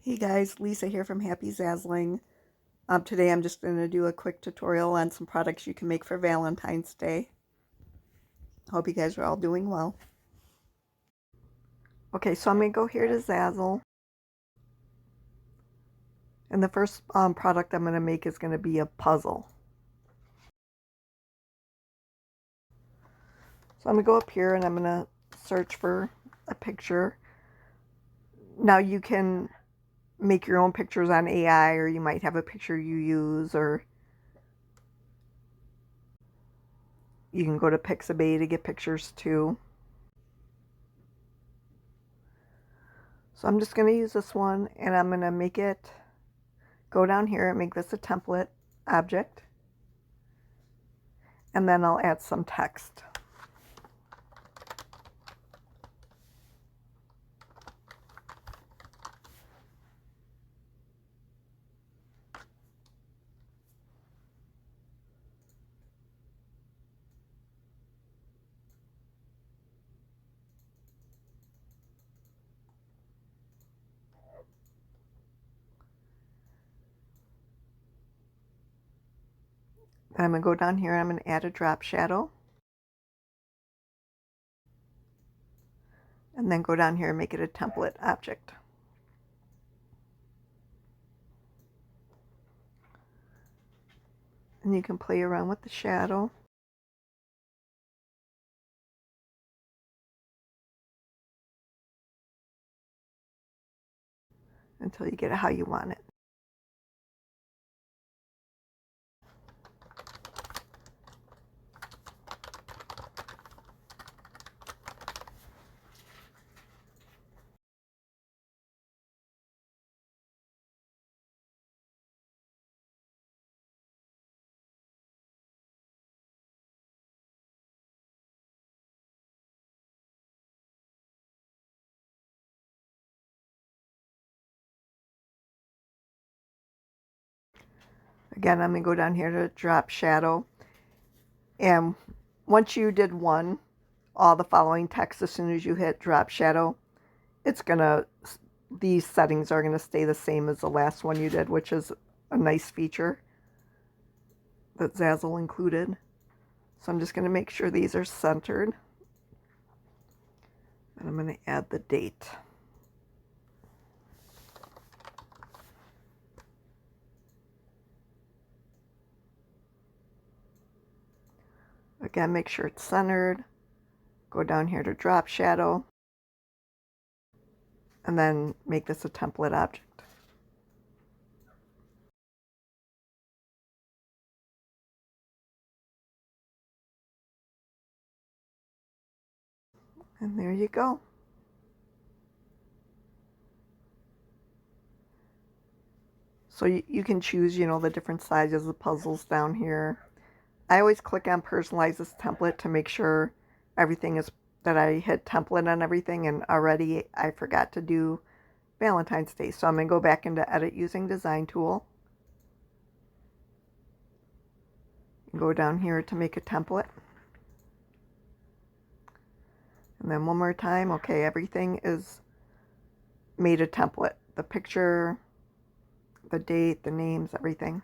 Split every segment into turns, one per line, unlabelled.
Hey guys, Lisa here from Happy Zazzling. Today I'm just going to do a quick tutorial on some products you can make for Valentine's Day. Hope you guys are all doing well. Okay, so I'm going to go here to Zazzle. And the first product I'm going to make is going to be a puzzle. So I'm going to go up here and I'm going to search for a picture. Now you can make your own pictures on AI, or you might have a picture you use, or you can go to Pixabay to get pictures too. So I'm just going to use this one and I'm going to make it, go down here and make this a template object. And then I'll add some text. Then I'm going to go down here and I'm going to add a drop shadow. And then go down here and make it a template object. And you can play around with the shadow. Until you get it how you want it. Again, I'm going to go down here to drop shadow. And once you did one, all the following text, as soon as you hit drop shadow, it's going to, these settings are going to stay the same as the last one you did, which is a nice feature that Zazzle included. So I'm just going to make sure these are centered. And I'm going to add the date. Again, make sure it's centered. Go down here to drop shadow. And then make this a template object. And there you go. So you can choose, the different sizes of puzzles down here. I always click on personalize this template to make sure everything is, that I hit template on everything, and already I forgot to do Valentine's Day. So I'm going to go back into edit using design tool. Go down here to make a template. And then one more time, okay, everything is made a template. The picture, the date, the names, everything.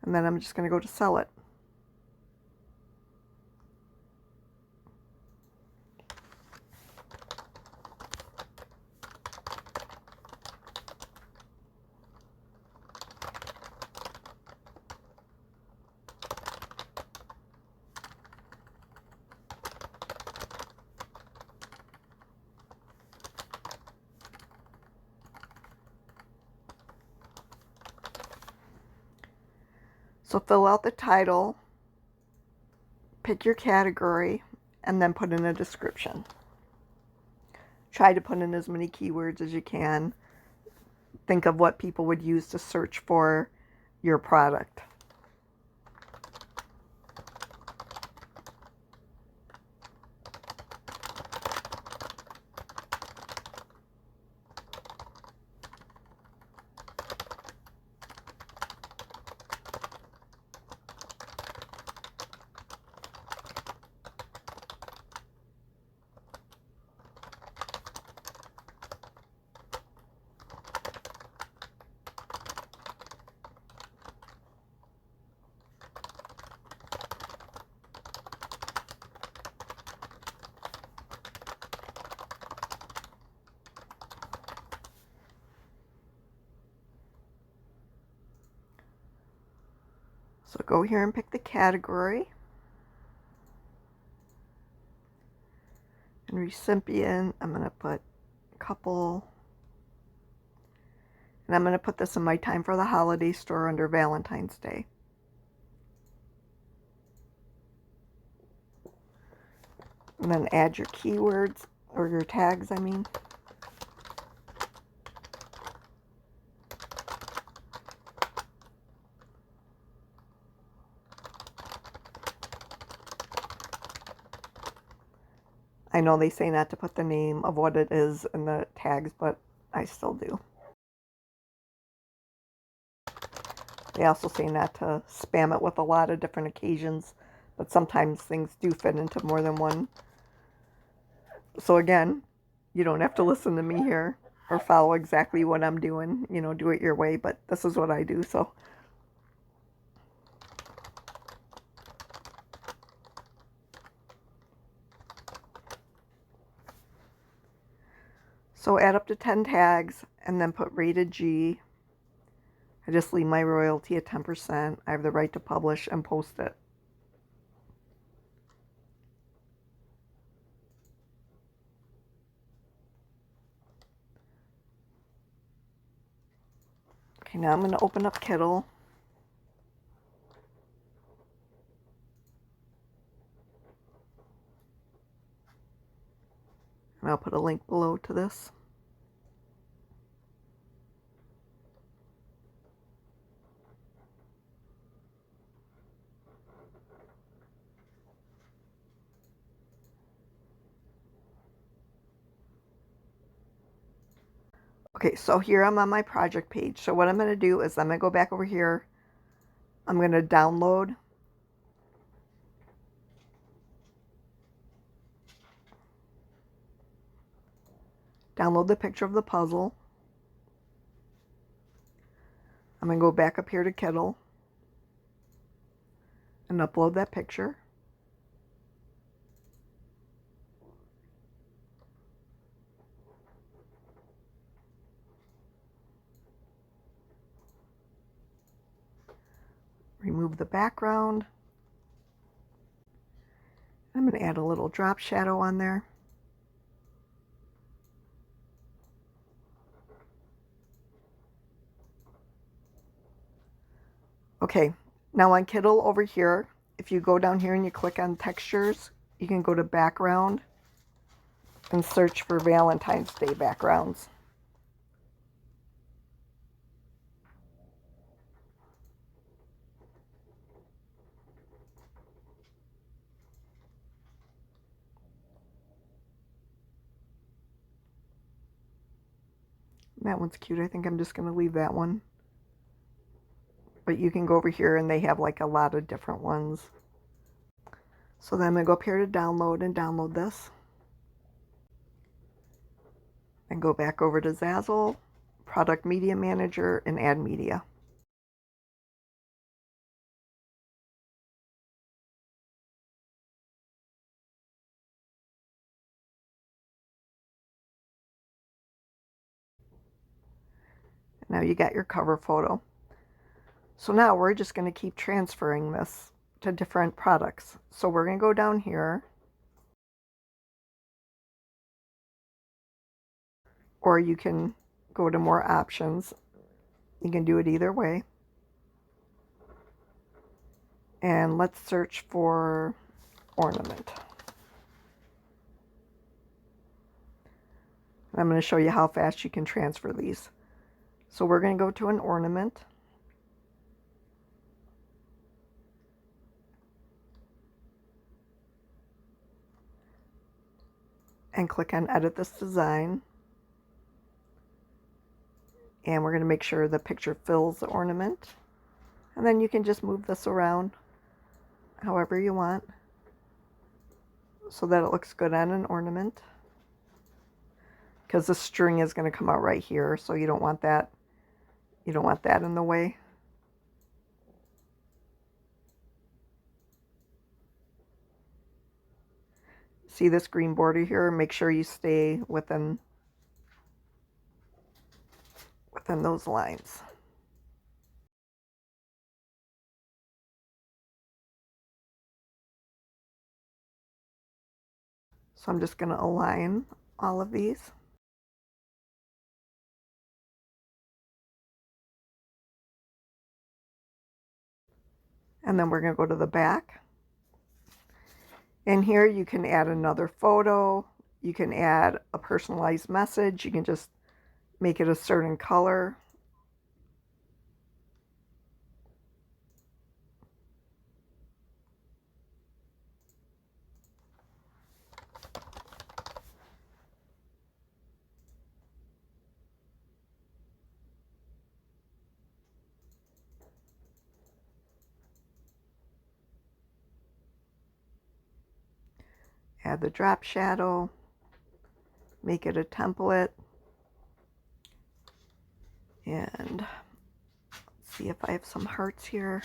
And then I'm just going to go to sell it. So fill out the title, pick your category, and then put in a description. Try to put in as many keywords as you can. Think of what people would use to search for your product. So go here and pick the category. And recipient, I'm going to put couple. And I'm going to put this in my time for the holiday store under Valentine's Day. And then add your keywords, or your tags, I mean. I know they say not to put the name of what it is in the tags, but I still do. They also say not to spam it with a lot of different occasions, but sometimes things do fit into more than one. So again, you don't have to listen to me here or follow exactly what I'm doing. You know, do it your way, but this is what I do, so. So add up to 10 tags and then put rated G. I just leave my royalty at 10%. I have the right to publish and post it. Okay, now I'm going to open up Kittl. And I'll put a link below to this. Okay, so here I'm on my project page. So what I'm going to do is I'm going to go back over here. I'm going to download. Download the picture of the puzzle. I'm going to go back up here to Kittl and upload that picture. Remove the background. I'm going to add a little drop shadow on there. Okay, now on Kittl over here, if you go down here and you click on textures, you can go to background and search for Valentine's Day backgrounds. That one's cute. I think I'm just going to leave that one. But you can go over here and they have like a lot of different ones. So then I'm going to go up here to download and download this. And go back over to Zazzle, Product Media Manager, and add media. Now you got your cover photo. So now we're just going to keep transferring this to different products. So we're going to go down here. Or you can go to more options. You can do it either way. And let's search for ornament. I'm going to show you how fast you can transfer these. So we're going to go to an ornament. And click on Edit this design. And we're going to make sure the picture fills the ornament. And then you can just move this around however you want so that it looks good on an ornament. Because the string is going to come out right here, so you don't want that. You don't want that in the way. See this green border here? Make sure you stay within those lines. So I'm just going to align all of these. And then we're going to go to the back. And here you can add another photo. You can add a personalized message. You can just make it a certain color. Add the drop shadow. Make it a template. And let's see if I have some hearts here.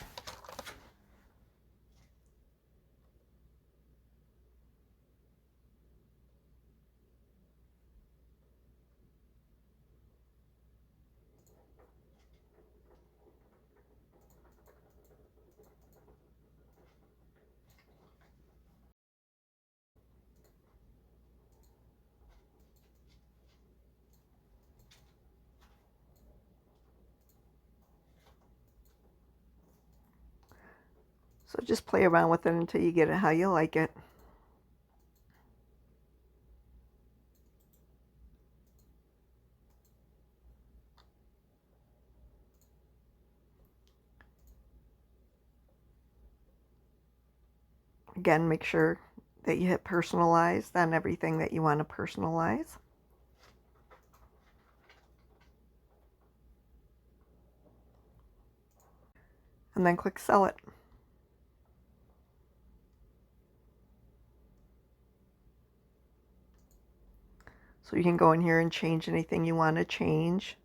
So just play around with it until you get it how you like it. Again, make sure that you hit personalize on everything that you want to personalize. And then click sell it. So you can go in here and change anything you want to change.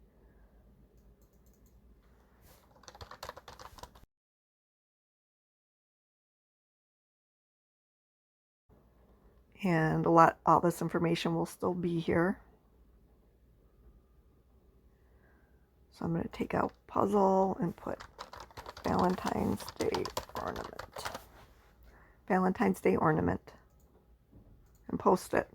And all this information will still be here. So I'm going to take out puzzle and put Valentine's Day ornament. Valentine's Day ornament. And post it.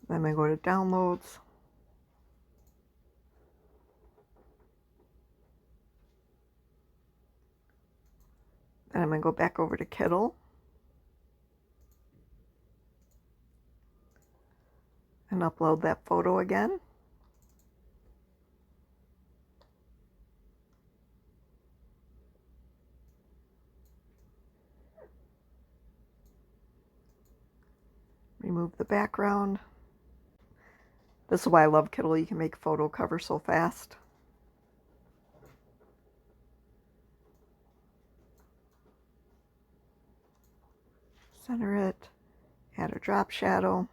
Then I'm going to go to downloads. Then I'm going to go back over to Kittl. And upload that photo again. Remove the background. This is why I love Kittl. You can make photo cover so fast. Center it. Add a drop shadow.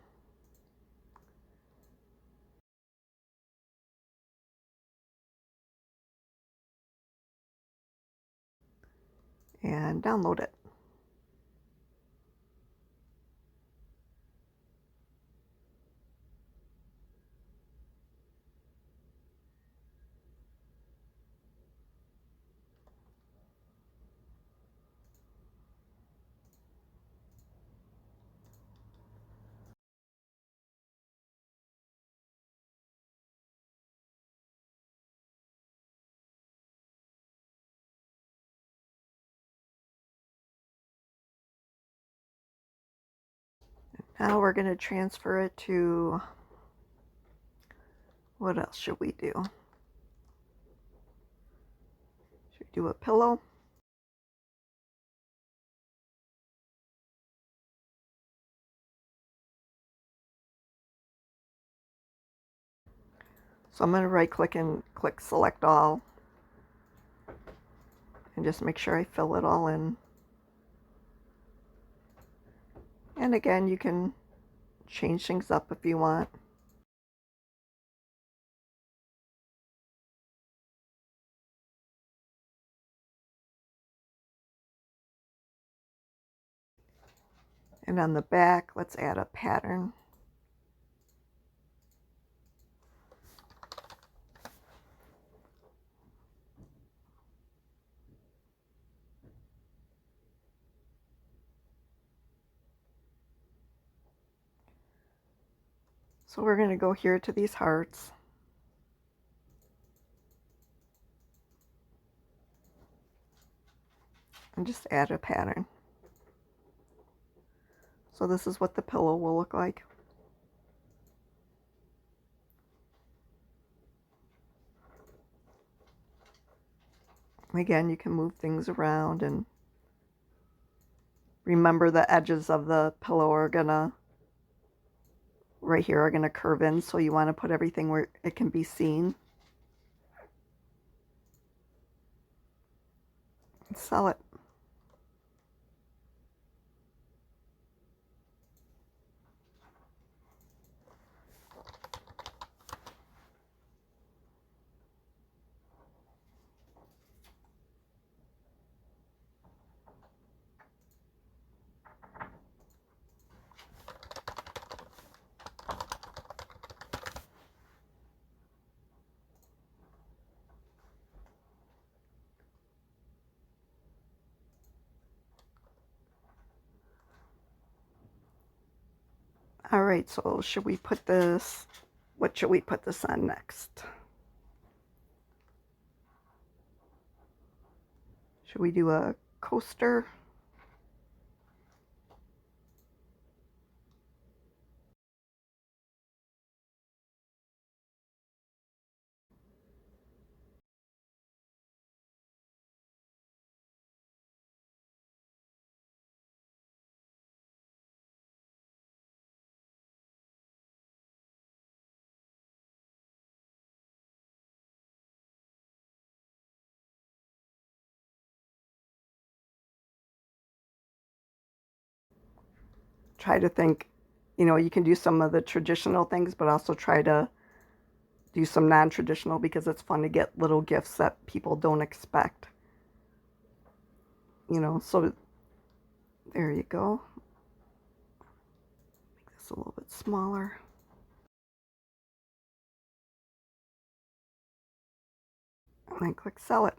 And download it. Now we're going to transfer it to, what else should we do? Should we do a pillow? So I'm going to right click and click select all. And just make sure I fill it all in. And again, you can change things up if you want. And on the back, let's add a pattern. So we're going to go here to these hearts. And just add a pattern. So this is what the pillow will look like. Again, you can move things around, and remember the edges of the pillow are gonna, right here, are gonna curve in, so you want to put everything where it can be seen. And sell it. All right, so should we put this, what should we put this on next? Should we do a coaster? Try to think, you know, you can do some of the traditional things, but also try to do some non-traditional, because it's fun to get little gifts that people don't expect. You know, so there you go. Make this a little bit smaller. And then click sell it.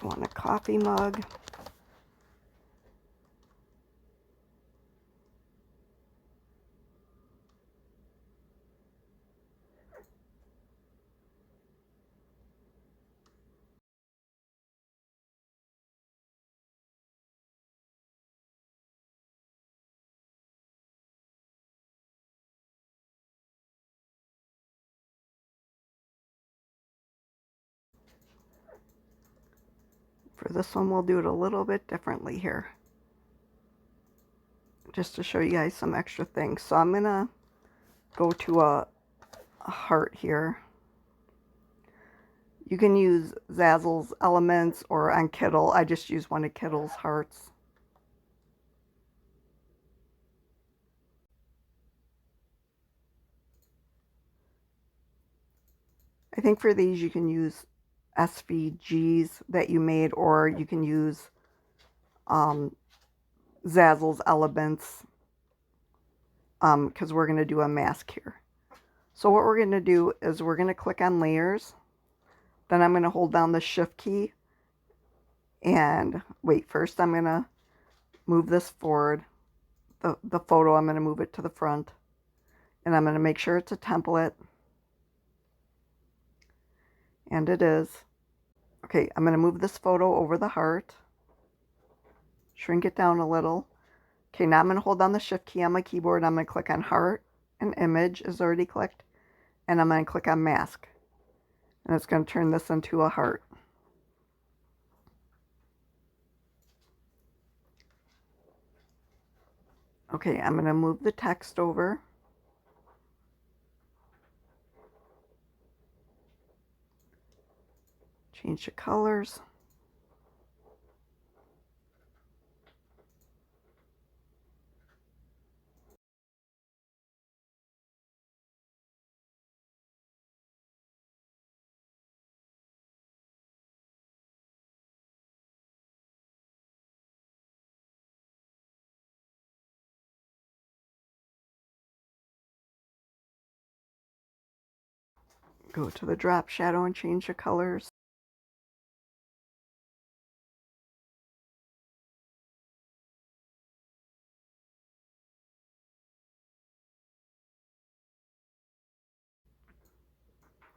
I want a coffee mug. For this one, we'll do it a little bit differently here, just to show you guys some extra things. So I'm gonna go to a heart here. You can use Zazzle's Elements, or on Kittl. I just use one of Kittl's hearts. I think for these you can use SVGs that you made, or you can use Zazzle's Elements, because we're going to do a mask here. So what we're going to do is we're going to click on layers. Then I'm going to hold down the shift key. And wait, first I'm going to move this forward. The photo, I'm going to move it to the front. And I'm going to make sure it's a template. And it is. Okay, I'm going to move this photo over the heart. Shrink it down a little. Okay, now I'm going to hold down the shift key on my keyboard. I'm going to click on heart, and image is already clicked. And I'm going to click on mask. And it's going to turn this into a heart. Okay, I'm going to move the text over. Change the colors. Go to the drop shadow and change the colors.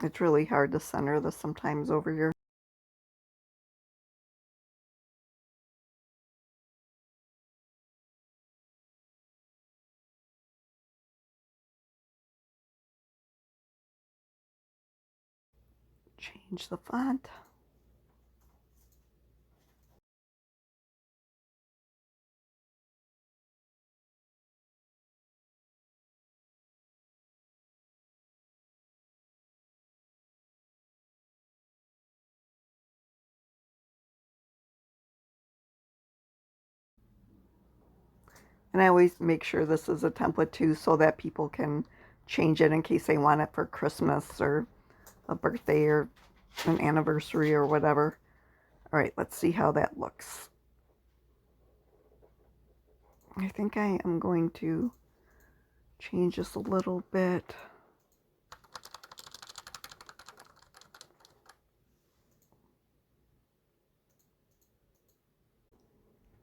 It's really hard to center this sometimes over here. Change the font. And I always make sure this is a template too so that people can change it in case they want it for Christmas or a birthday or an anniversary or whatever. All right, let's see how that looks. I think I am going to change this a little bit.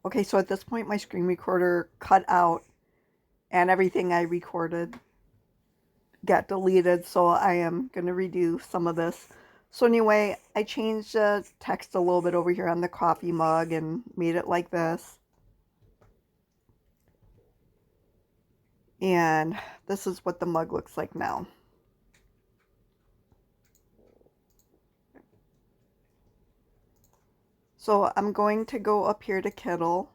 Okay, so at this point my screen recorder cut out and everything I recorded got deleted, so I am going to redo some of this. So anyway, I changed the text a little bit over here on the coffee mug and made it like this. And this is what the mug looks like now. So I'm going to go up here to Kittl.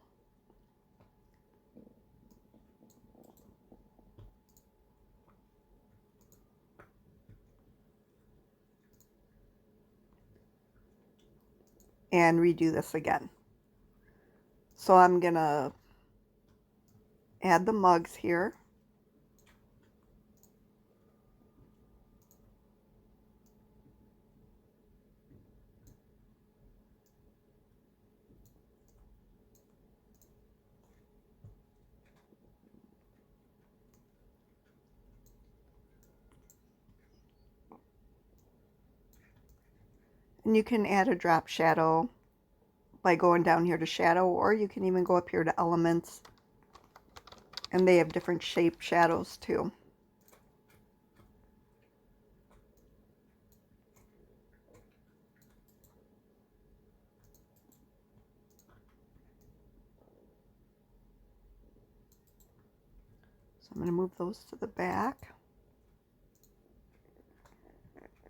And redo this again. So I'm going to add the mugs here. And you can add a drop shadow by going down here to shadow, or you can even go up here to elements, and they have different shape shadows too. So I'm going to move those to the back.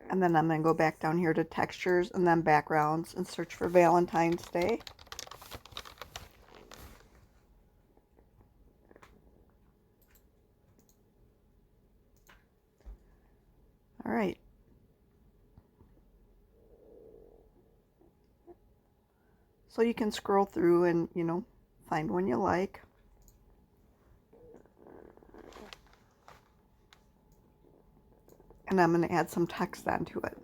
And then I'm going to go back down here to textures and then backgrounds and search for Valentine's Day. All right. So you can scroll through and, find one you like. And I'm going to add some text onto it.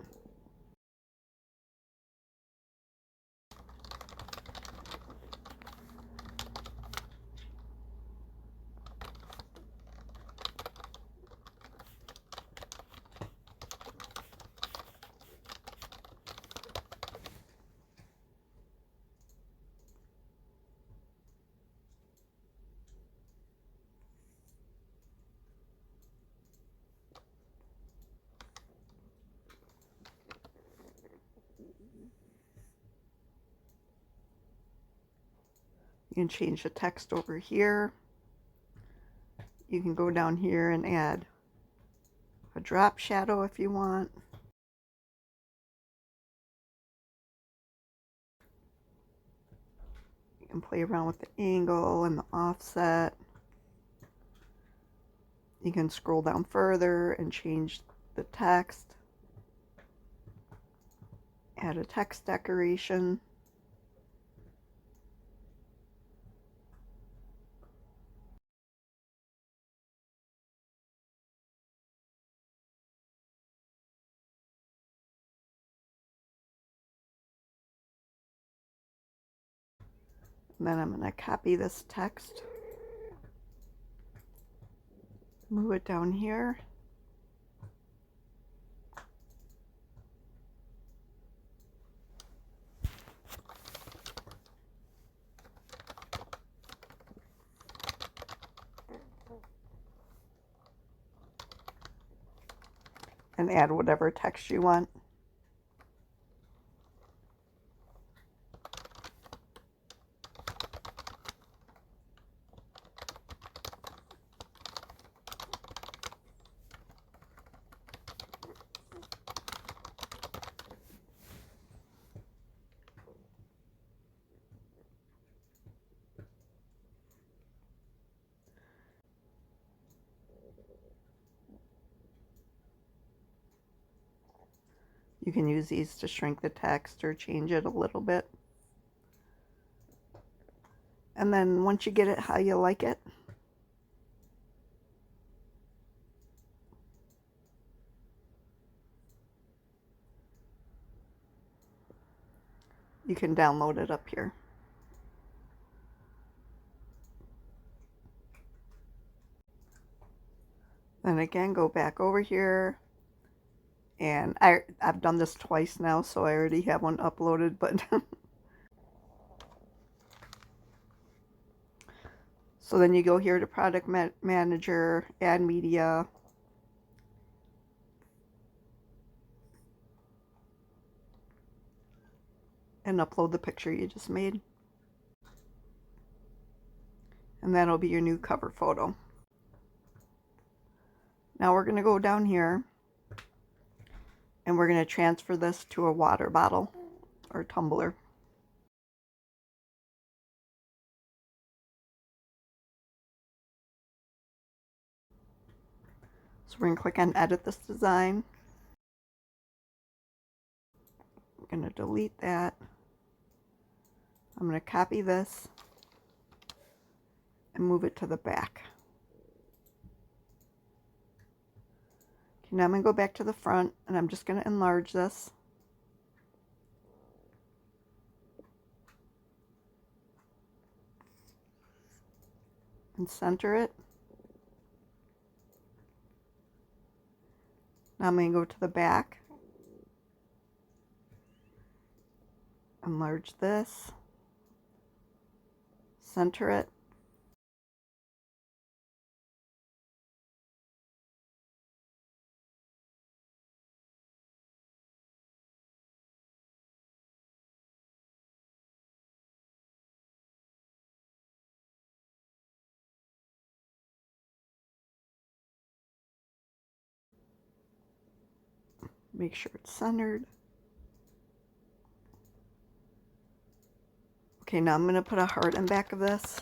You can change the text over here. You can go down here and add a drop shadow if you want. You can play around with the angle and the offset. You can scroll down further and change the text. Add a text decoration. And then I'm going to copy this text, move it down here. And add whatever text you want. You can use these to shrink the text or change it a little bit. And then once you get it how you like it, you can download it up here. Then again, go back over here. And I've done this twice now, so I already have one uploaded, but so then you go here to Product Manager, Add Media, and upload the picture you just made. And that'll be your new cover photo. Now we're going to go down here and we're going to transfer this to a water bottle or tumbler. So we're going to click on Edit this design. I'm going to delete that. I'm going to copy this and move it to the back. Okay, now I'm going to go back to the front and I'm just going to enlarge this. And center it. Now I'm going to go to the back, enlarge this, center it, make sure it's centered. Okay, now I'm going to put a heart in back of this.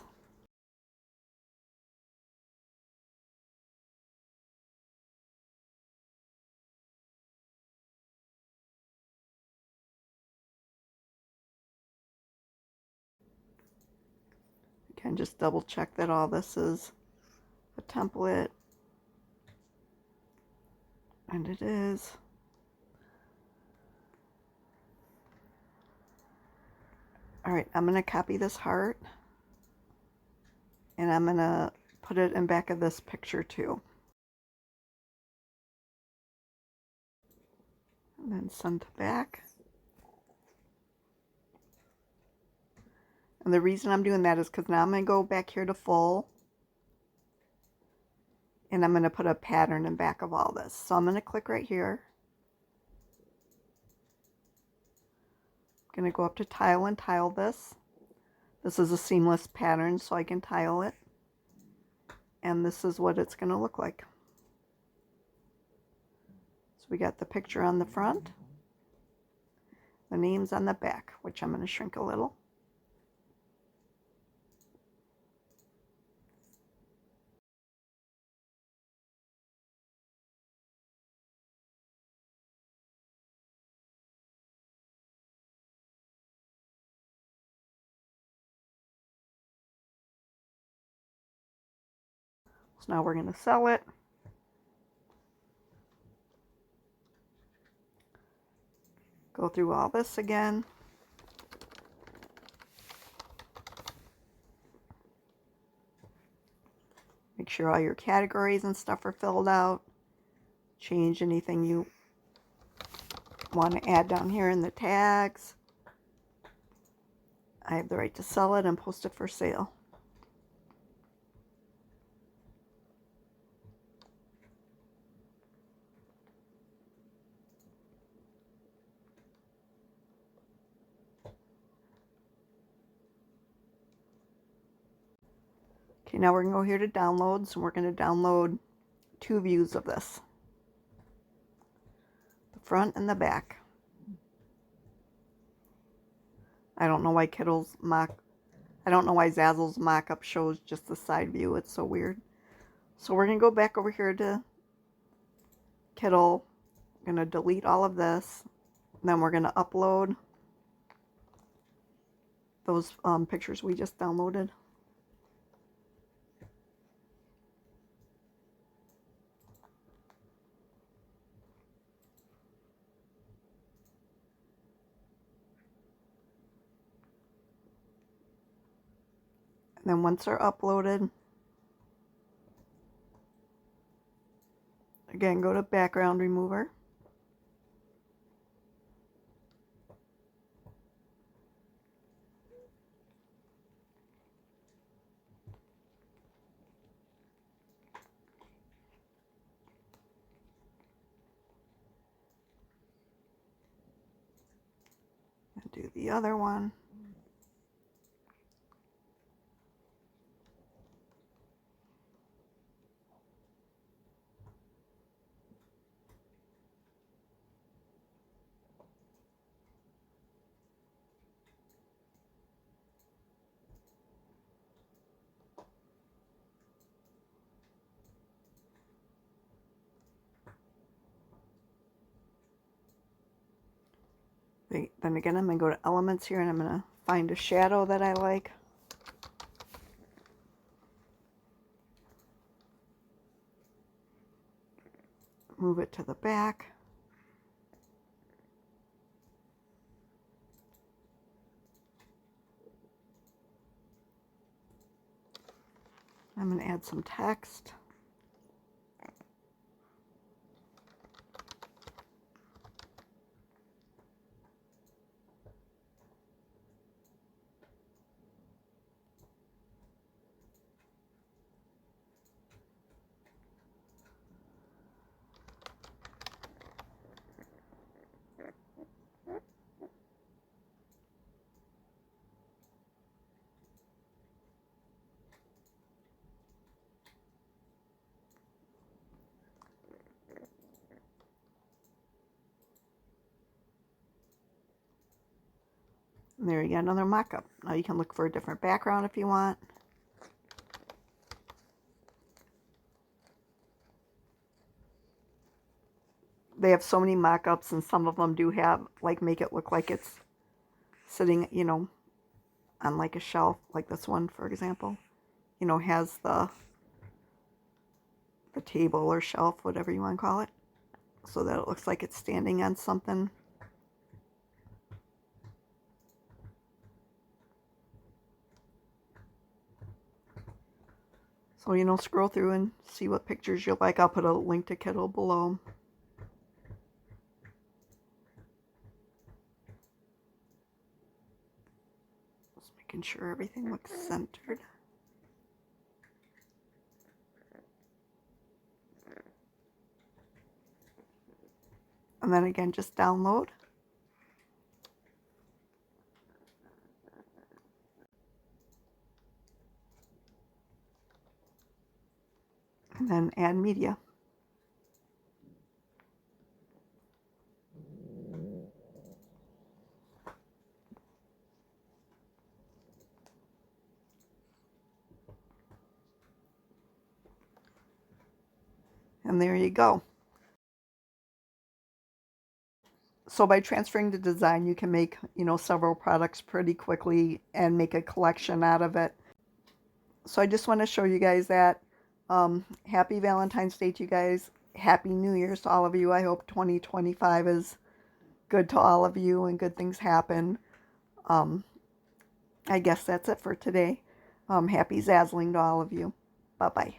Again, just double check that all this is a template. And it is. Alright, I'm going to copy this heart. And I'm going to put it in back of this picture too. And then send to back. And the reason I'm doing that is because now I'm going to go back here to full. And I'm going to put a pattern in back of all this. So I'm going to click right here. I'm going to go up to tile and tile this. This is a seamless pattern, so I can tile it. And this is what it's going to look like. So we got the picture on the front, the names on the back, which I'm going to shrink a little. So now we're going to sell it. Go through all this again. Make sure all your categories and stuff are filled out. Change anything you want to add down here in the tags. I have the right to sell it and post it for sale. Okay, now we're going to go here to downloads, and we're going to download 2 views of this. The front and the back. I don't know why Zazzle's mockup shows just the side view. It's so weird. So we're going to go back over here to Kittl. I'm going to delete all of this. Then we're going to upload those pictures we just downloaded. And then once they're uploaded, again, go to background remover. And do the other one. Then again, I'm going to go to elements here and I'm going to find a shadow that I like. Move it to the back. I'm going to add some text. And there you go, another mock-up. Now you can look for a different background if you want. They have so many mock-ups, and some of them do have, like, make it look like it's sitting, you know, on like a shelf, like this one, for example. You know, has the table or shelf, whatever you want to call it, so that it looks like it's standing on something. So, you know, scroll through and see what pictures you like. I'll put a link to Kittl below. Just making sure everything looks centered. And then again, just download. And then add media. And there you go. So by transferring the design, you can make, you know, several products pretty quickly and make a collection out of it. So I just want to show you guys that. Happy Valentine's Day to you guys. Happy New Year's to all of you. I hope 2025 is good to all of you and good things happen. I guess that's it for today. Happy Zazzling to all of you. Bye-bye.